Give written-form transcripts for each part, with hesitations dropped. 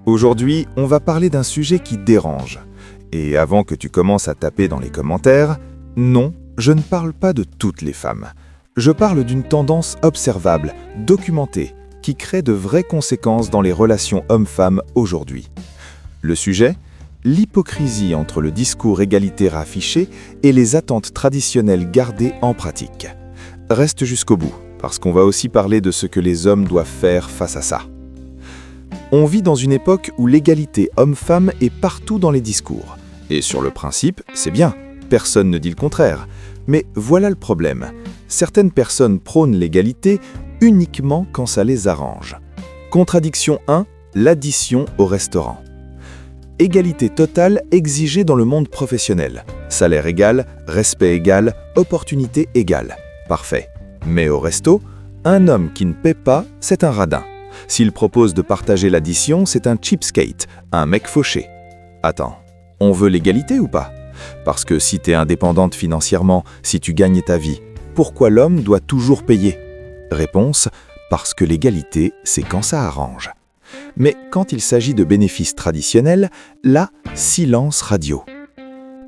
Aujourd'hui, on va parler d'un sujet qui dérange. Et avant que tu commences à taper dans les commentaires, non, je ne parle pas de toutes les femmes. Je parle d'une tendance observable, documentée, qui crée de vraies conséquences dans les relations hommes-femmes aujourd'hui. Le sujet ? L'hypocrisie entre le discours égalitaire affiché et les attentes traditionnelles gardées en pratique. Reste jusqu'au bout, parce qu'on va aussi parler de ce que les hommes doivent faire face à ça. On vit dans une époque où l'égalité homme-femme est partout dans les discours. Et sur le principe, c'est bien, personne ne dit le contraire. Mais voilà le problème. Certaines personnes prônent l'égalité uniquement quand ça les arrange. Contradiction 1, l'addition au restaurant. Égalité totale exigée dans le monde professionnel. Salaire égal, respect égal, opportunité égale. Parfait. Mais au resto, un homme qui ne paie pas, c'est un radin. S'il propose de partager l'addition, c'est un cheapskate, un mec fauché. Attends, on veut l'égalité ou pas ? Parce que si t'es indépendante financièrement, si tu gagnes ta vie, pourquoi l'homme doit toujours payer ? Réponse, parce que l'égalité, c'est quand ça arrange. Mais quand il s'agit de bénéfices traditionnels, là, silence radio.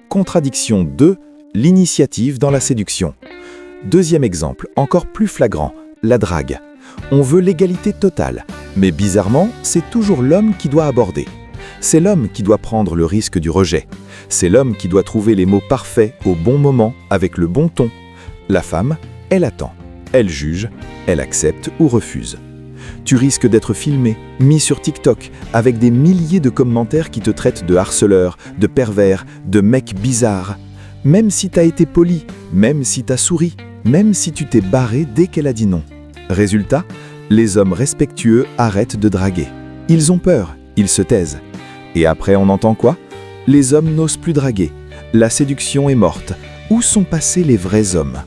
Contradiction 2, l'initiative dans la séduction. Deuxième exemple, encore plus flagrant, la drague. On veut l'égalité totale, mais bizarrement, c'est toujours l'homme qui doit aborder. C'est l'homme qui doit prendre le risque du rejet. C'est l'homme qui doit trouver les mots parfaits au bon moment, avec le bon ton. La femme, elle attend. Elle juge, elle accepte ou refuse. Tu risques d'être filmé, mis sur TikTok, avec des milliers de commentaires qui te traitent de harceleur, de pervers, de mec bizarre. Même si t'as été poli, même si t'as souri, même si tu t'es barré dès qu'elle a dit non. Résultat, les hommes respectueux arrêtent de draguer. Ils ont peur, ils se taisent. Et après on entend quoi ? Les hommes n'osent plus draguer. La séduction est morte. Où sont passés les vrais hommes ?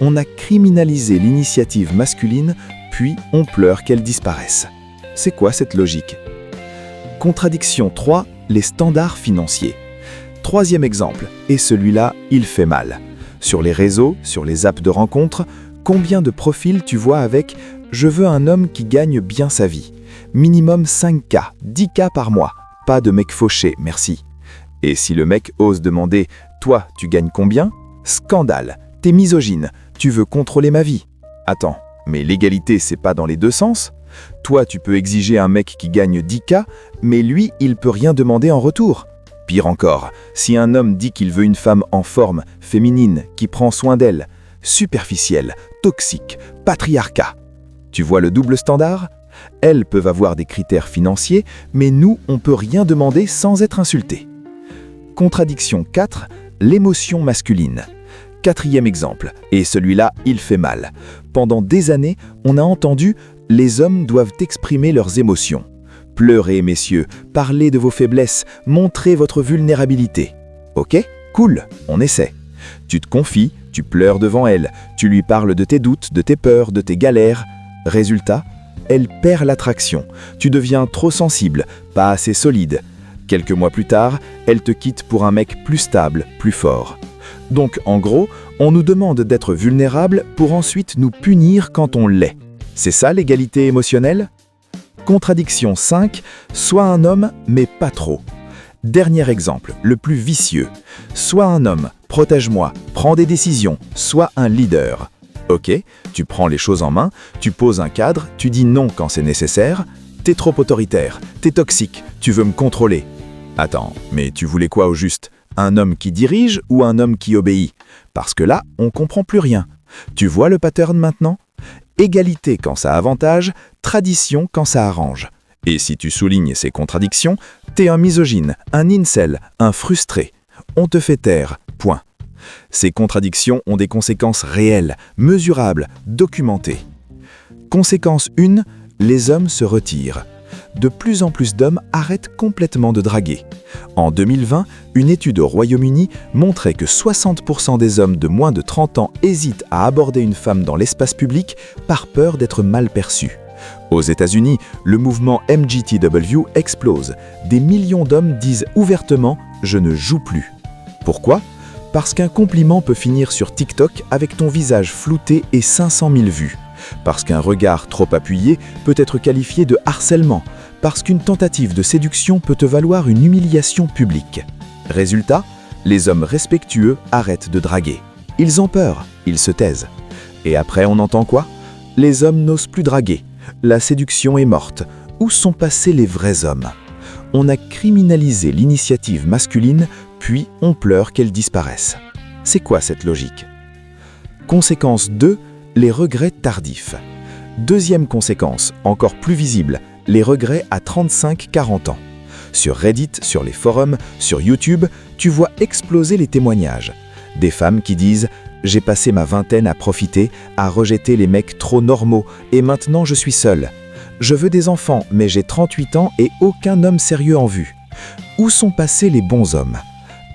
On a criminalisé l'initiative masculine, puis on pleure qu'elle disparaisse. C'est quoi cette logique ? Contradiction 3, les standards financiers. Troisième exemple, et celui-là, il fait mal. Sur les réseaux, sur les apps de rencontres, combien de profils tu vois avec « Je veux un homme qui gagne bien sa vie ». Minimum 5K, 10K par mois. Pas de mec fauché, merci. Et si le mec ose demander « Toi, tu gagnes combien ?» Scandale, t'es misogyne, tu veux contrôler ma vie. Attends, mais l'égalité, c'est pas dans les deux sens ? Toi, tu peux exiger un mec qui gagne 10K, mais lui, il peut rien demander en retour. Pire encore, si un homme dit qu'il veut une femme en forme, féminine, qui prend soin d'elle, superficielle, toxique, patriarcat. Tu vois le double standard ? Elles peuvent avoir des critères financiers, mais nous, on peut rien demander sans être insulté. Contradiction 4, l'émotion masculine. Quatrième exemple, et celui-là, il fait mal. Pendant des années, on a entendu « Les hommes doivent exprimer leurs émotions ». Pleurez, messieurs, parlez de vos faiblesses, montrez votre vulnérabilité. Ok ? Cool, on essaie. Tu te confies, tu pleures devant elle, tu lui parles de tes doutes, de tes peurs, de tes galères. Résultat, elle perd l'attraction. Tu deviens trop sensible, pas assez solide. Quelques mois plus tard, elle te quitte pour un mec plus stable, plus fort. Donc, en gros, on nous demande d'être vulnérable pour ensuite nous punir quand on l'est. C'est ça l'égalité émotionnelle ? Contradiction 5, sois un homme, mais pas trop. Dernier exemple, le plus vicieux. Sois un homme, protège-moi, prends des décisions, sois un leader. Ok, tu prends les choses en main, tu poses un cadre, tu dis non quand c'est nécessaire. T'es trop autoritaire, t'es toxique, tu veux me contrôler. Attends, mais tu voulais quoi au juste ? Un homme qui dirige ou un homme qui obéit ? Parce que là, on comprend plus rien. Tu vois le pattern maintenant ? Égalité quand ça avantage, tradition quand ça arrange. Et si tu soulignes ces contradictions, t'es un misogyne, un incel, un frustré. On te fait taire, point. Ces contradictions ont des conséquences réelles, mesurables, documentées. Conséquence 1, les hommes se retirent. De plus en plus d'hommes arrêtent complètement de draguer. En 2020, une étude au Royaume-Uni montrait que 60% des hommes de moins de 30 ans hésitent à aborder une femme dans l'espace public par peur d'être mal perçus. Aux États-Unis, le mouvement MGTW explose. Des millions d'hommes disent ouvertement « je ne joue plus ». Pourquoi ? Parce qu'un compliment peut finir sur TikTok avec ton visage flouté et 500 000 vues. parce qu'un regard trop appuyé peut être qualifié de harcèlement, parce qu'une tentative de séduction peut te valoir une humiliation publique. Résultat, les hommes respectueux arrêtent de draguer. Ils ont peur, ils se taisent. Et après, on entend quoi? Les hommes n'osent plus draguer. La séduction est morte. Où sont passés les vrais hommes? On a criminalisé l'initiative masculine, puis on pleure qu'elle disparaisse. C'est quoi cette logique? Conséquence 2, les regrets tardifs. Deuxième conséquence, encore plus visible, les regrets à 35-40 ans. Sur Reddit, sur les forums, sur YouTube, tu vois exploser les témoignages. Des femmes qui disent « J'ai passé ma vingtaine à profiter, à rejeter les mecs trop normaux, et maintenant je suis seule. Je veux des enfants, mais j'ai 38 ans et aucun homme sérieux en vue. Où sont passés les bons hommes?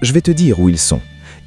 Je vais te dire où ils sont.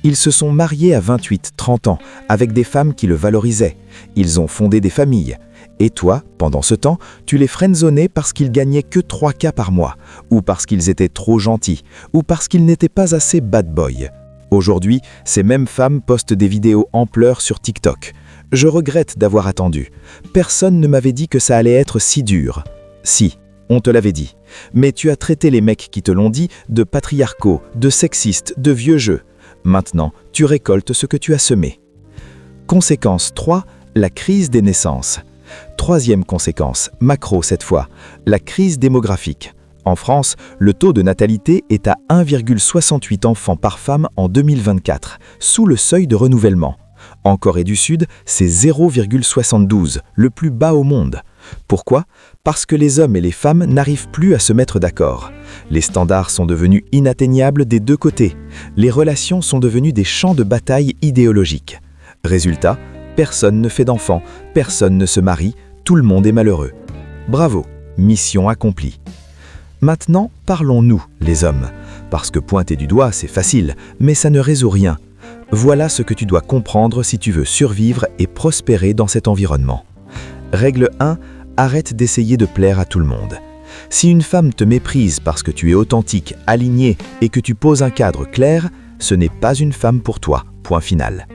Ils se sont mariés à 28-30 ans, avec des femmes qui le valorisaient. Ils ont fondé des familles. Et toi, pendant ce temps, tu les friendzonnais parce qu'ils gagnaient que 3K par mois, ou parce qu'ils étaient trop gentils, ou parce qu'ils n'étaient pas assez bad boy. Aujourd'hui, ces mêmes femmes postent des vidéos en pleurs sur TikTok. Je regrette d'avoir attendu. Personne ne m'avait dit que ça allait être si dur. Si, on te l'avait dit. Mais tu as traité les mecs qui te l'ont dit de patriarcaux, de sexistes, de vieux jeux. Maintenant, tu récoltes ce que tu as semé. Conséquence 3, la crise des naissances. Troisième conséquence, macro cette fois, la crise démographique. En France, le taux de natalité est à 1,68 enfants par femme en 2024, sous le seuil de renouvellement. En Corée du Sud, c'est 0,72, le plus bas au monde. Pourquoi? Parce que les hommes et les femmes n'arrivent plus à se mettre d'accord. Les standards sont devenus inatteignables des deux côtés. Les relations sont devenues des champs de bataille idéologiques. Résultat, personne ne fait d'enfants, personne ne se marie, tout le monde est malheureux. Bravo, mission accomplie. Maintenant, parlons-nous, les hommes. Parce que pointer du doigt, c'est facile, mais ça ne résout rien. Voilà ce que tu dois comprendre si tu veux survivre et prospérer dans cet environnement. Règle 1, arrête d'essayer de plaire à tout le monde. Si une femme te méprise parce que tu es authentique, aligné et que tu poses un cadre clair, ce n'est pas une femme pour toi, point final.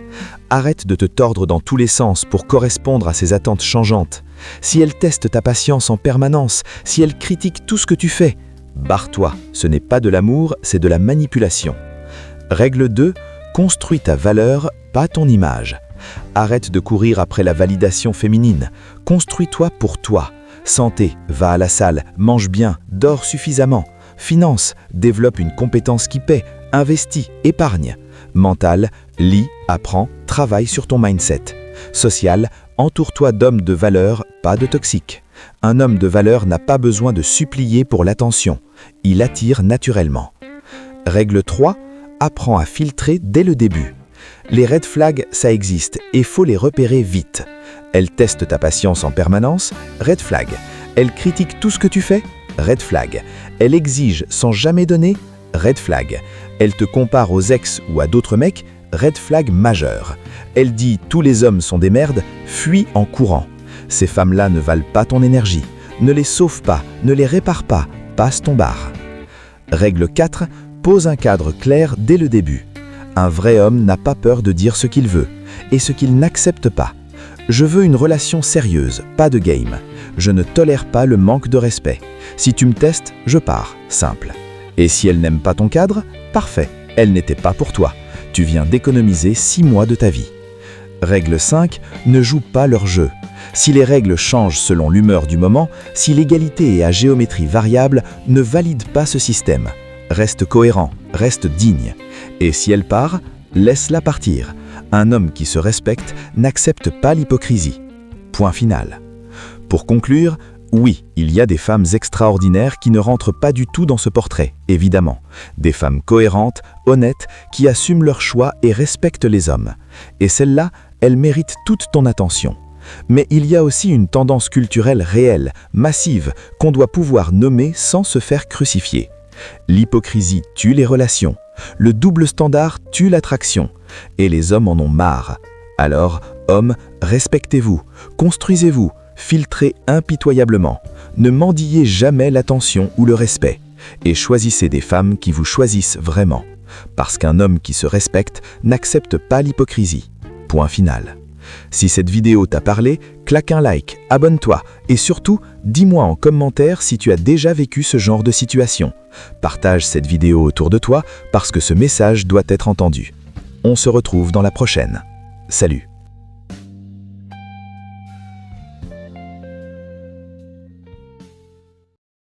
Arrête de te tordre dans tous les sens pour correspondre à ses attentes changeantes. Si elle teste ta patience en permanence, si elle critique tout ce que tu fais, barre-toi, ce n'est pas de l'amour, c'est de la manipulation. Règle 2, construis ta valeur, pas ton image. Arrête de courir après la validation féminine. Construis-toi pour toi. Santé, va à la salle, mange bien, dors suffisamment. Finance, développe une compétence qui paie, investis, épargne. Mental, lis, apprends, travaille sur ton mindset. Social, entoure-toi d'hommes de valeur, pas de toxiques. Un homme de valeur n'a pas besoin de supplier pour l'attention. Il attire naturellement. Règle 3, apprends à filtrer dès le début. Les red flags, ça existe et faut les repérer vite. Elle teste ta patience en permanence, red flag. Elle critique tout ce que tu fais, red flag. Elle exige sans jamais donner, red flag. Elle te compare aux ex ou à d'autres mecs, red flag majeur. Elle dit tous les hommes sont des merdes, fuis en courant. Ces femmes-là ne valent pas ton énergie. Ne les sauve pas, ne les répare pas, passe ton bar. Règle 4, pose un cadre clair dès le début. Un vrai homme n'a pas peur de dire ce qu'il veut et ce qu'il n'accepte pas. Je veux une relation sérieuse, pas de game. Je ne tolère pas le manque de respect. Si tu me testes, je pars, simple. Et si elle n'aime pas ton cadre, parfait, elle n'était pas pour toi. Tu viens d'économiser 6 mois de ta vie. Règle 5, ne joue pas leur jeu. Si les règles changent selon l'humeur du moment, si l'égalité est à géométrie variable, ne valide pas ce système. Reste cohérent, reste digne. Et si elle part, laisse-la partir. Un homme qui se respecte n'accepte pas l'hypocrisie. Point final. Pour conclure, oui, il y a des femmes extraordinaires qui ne rentrent pas du tout dans ce portrait, évidemment. Des femmes cohérentes, honnêtes, qui assument leurs choix et respectent les hommes. Et celles-là, elles méritent toute ton attention. Mais il y a aussi une tendance culturelle réelle, massive, qu'on doit pouvoir nommer sans se faire crucifier. L'hypocrisie tue les relations. Le double standard tue l'attraction. Et les hommes en ont marre. Alors, hommes, respectez-vous, construisez-vous, filtrez impitoyablement. Ne mendillez jamais l'attention ou le respect. Et choisissez des femmes qui vous choisissent vraiment. Parce qu'un homme qui se respecte n'accepte pas l'hypocrisie. Point final. Si cette vidéo t'a parlé, claque un like, abonne-toi et surtout, dis-moi en commentaire si tu as déjà vécu ce genre de situation. Partage cette vidéo autour de toi parce que ce message doit être entendu. On se retrouve dans la prochaine. Salut!